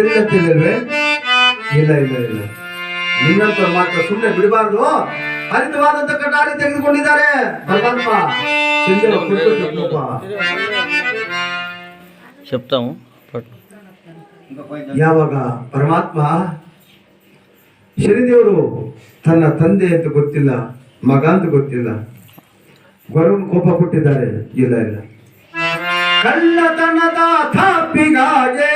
ಸರಿ ಅಂತಿಲ್ವೇ? ಇಲ್ಲ ಇಲ್ಲ ಇಲ್ಲ, ನಿನ್ನಂತ ಮಾತ್ರ ಸುಮ್ಮನೆ ಬಿಡಬಾರ್ದು. ಹರಿತವಾದಂತ ಕಟಾರಿ ತೆಗೆದುಕೊಂಡಿದ್ದಾರೆ. ಪರಮಾತ್ಮ చెప్తాము. ಯಾವಾಗ ಪರಮಾತ್ಮ ಶನಿದೇವರು ತನ್ನ ತಂದೆ ಅಂತ ಗೊತ್ತಿಲ್ಲ, ಮಗ ಅಂತ ಗೊತ್ತಿಲ್ಲ, ಗೊರವನ್ ಕೋಪ ಕೊಟ್ಟಿದ್ದಾರೆ. ಇಲ್ಲ ಇಲ್ಲ, ಕಳ್ಳತನದ ತಪ್ಪಿಗಾಗಿ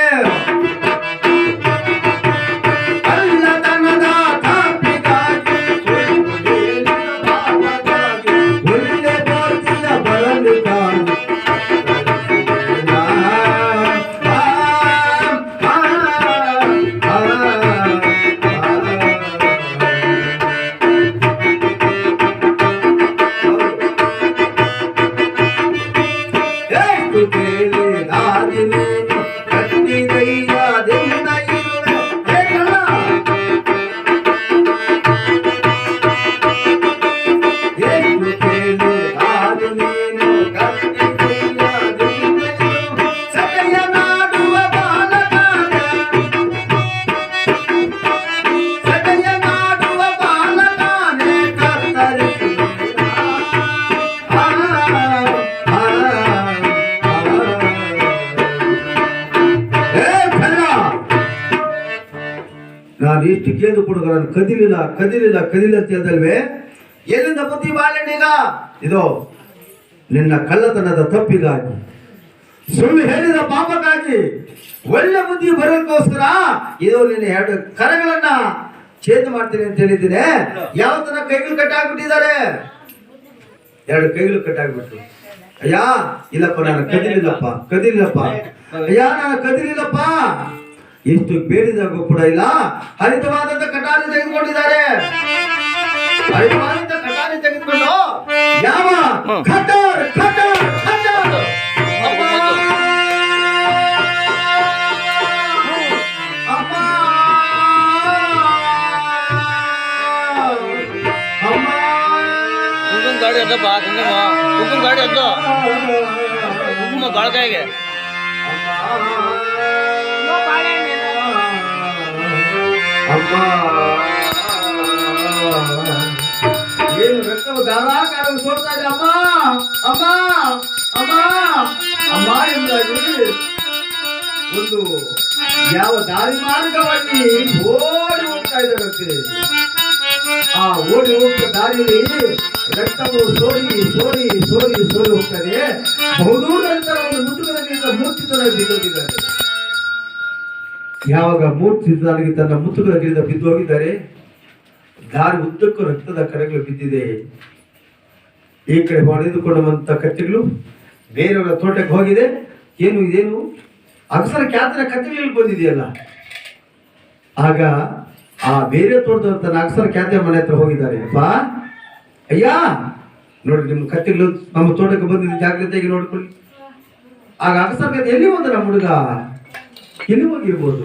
ನಾನು ಇಷ್ಟು ಕೇಂದ್ರ ಕೊಡುಗ ನಾನು ಕದಿಲಿಲ್ಲ ಕದಿಲಿಲ್ಲ ಕದಿಲಿಲ್ಲ ಅಂತ ಹೇಳ್ದಲ್ವೇ? ಎಲ್ಲಿಂದ ಬುದ್ಧಿ ಬಾಳೆಣ್ಣೀಗ? ಇದು ನಿನ್ನ ಕಳ್ಳತನದ ತಪ್ಪಿಗಾಗಿ, ಸುಳ್ಳು ಹೇಳಿದ ಪಾಪಕ್ಕಾಗಿ, ಒಳ್ಳೆ ಬುದ್ಧಿ ಬರೋಕ್ಕೋಸ್ಕರ ಇದು ನಿನ್ನ ಎರಡು ಕರಗಳನ್ನ ಚೇಂಜ್ ಮಾಡ್ತೀನಿ ಅಂತ ಹೇಳಿದ್ದೀನಿ. ಯಾವತ್ತನ ಕೈಗಳು ಕಟ್ಟಾಗ್ಬಿಟ್ಟಿದ್ದಾರೆ, ಎರಡು ಕೈಗಳು ಕಟ್ಟಾಗ್ಬಿಟ್ಟು. ಅಯ್ಯ ಇಲ್ಲಪ್ಪ ನಾನು ಕದಿಲಿಲ್ಲಪ್ಪ ಕದಿಲಿಲ್ಲಪ್ಪ, ಅಯ್ಯ ನಾನು ಕದಿಲಿಲ್ಲಪ್ಪ, ಎಷ್ಟು ಬೇಡಿದಾಗ ಕೂಡ ಇಲ್ಲ. ಹರಿತವಾದಂತ ಕಟಾರಿ ತೆಗೆದುಕೊಂಡಿದ್ದಾರೆ. ಹರಿತವಾದಂತ ಕಟಾರಿ ತೆಗೆದುಕೊಂಡು ಯಾವ ಖಟರ್ ಖಟರ್ ಖಟರ್ ಅಮ್ಮ ಅಮ್ಮ ಕುಂಕುಮ ಗಾಡಿ ಅದ್ದಪ್ಪ, ಕುಂಕುಮ ಗಾಡಿ ಅದ್ದ, ಕುಂಕುಮ ಬಾಳ್ಕಾಯಿಗೆ ಅಮ್ಮ ಏನು ರಕ್ತವ ಧಾರಾಕಾರ ಸೋಡ್ತಾ ಇದೆ. ಅಮ್ಮ ಅಮ್ಮ ಅಮ್ಮ ಅಮ್ಮ ಎಂಬುದಾಗಿ ಒಂದು ಯಾವ ದಾರಿ ಮಾರ್ಗವಾಗಿ ಓಡಿ ಹೋಗ್ತಾ ಇದ್ದಾರಂತೆ. ಆ ಓಡಿ ಹೋಗ್ತಾ ದಾರಿಯಲ್ಲಿ ರಕ್ತವು ಸೋರಿ ಸೋರಿ ಸೋರಿ ಸೋರಿ ಹೋಗ್ತದೆ. ಬಹುದೂರ ನಂತರ ಒಂದು ಮುತುಕದಿಂದ ಮೂರ್ಛಿತರಾಗಿ ಬಿದ್ದೋಗಿದ್ದಾರೆ. ಯಾವಾಗ ಮೂರ್ಛಿತನಾಗಿ ತನ್ನ ಮುತುಕದ ಗಿಡದ ಬಿದ್ದೋಗಿದ್ದಾರೆ, ದಾರಿ ಉದ್ದಕ್ಕೂ ರಕ್ತದ ಕರೆಗಳು ಬಿದ್ದಿದೆ. ಈ ಕಡೆ ಹೊಡೆದುಕೊಳ್ಳುವಂತ ಕತ್ತೆಗಳು ಬೇರೆಯವರ ತೋಟಕ್ಕೆ ಹೋಗಿದೆ. ಏನು ಇದೇನು ಅಕ್ಷರ ಖ್ಯಾತರ ಕತ್ತೆಗಳು ಬಂದಿದೆಯಲ್ಲ. ಆಗ ಆ ಬೇರೆ ತೋಟದ ಅಕ್ಷರ ಖ್ಯಾತಿಯ ಮನೆ ಹತ್ರ ಹೋಗಿದ್ದಾರೆ. ಅಪ್ಪ ಅಯ್ಯ ನೋಡಿ, ನಿಮ್ಮ ಕತ್ತೆಗಳು ನಮ್ಮ ತೋಟಕ್ಕೆ ಬಂದಿದೆ, ಜಾಗ್ರತೆಯಾಗಿ ನೋಡ್ಕೊಳ್ಳಿ. ಆಗ ಅಕ್ಷರ ಖ್ಯಾತಿ ಎಲ್ಲಿ ಹೋದ ನಮ್ಮ ಹುಡುಗ, ಎಲ್ಲಿ ಹೋಗಿರ್ಬೋದು?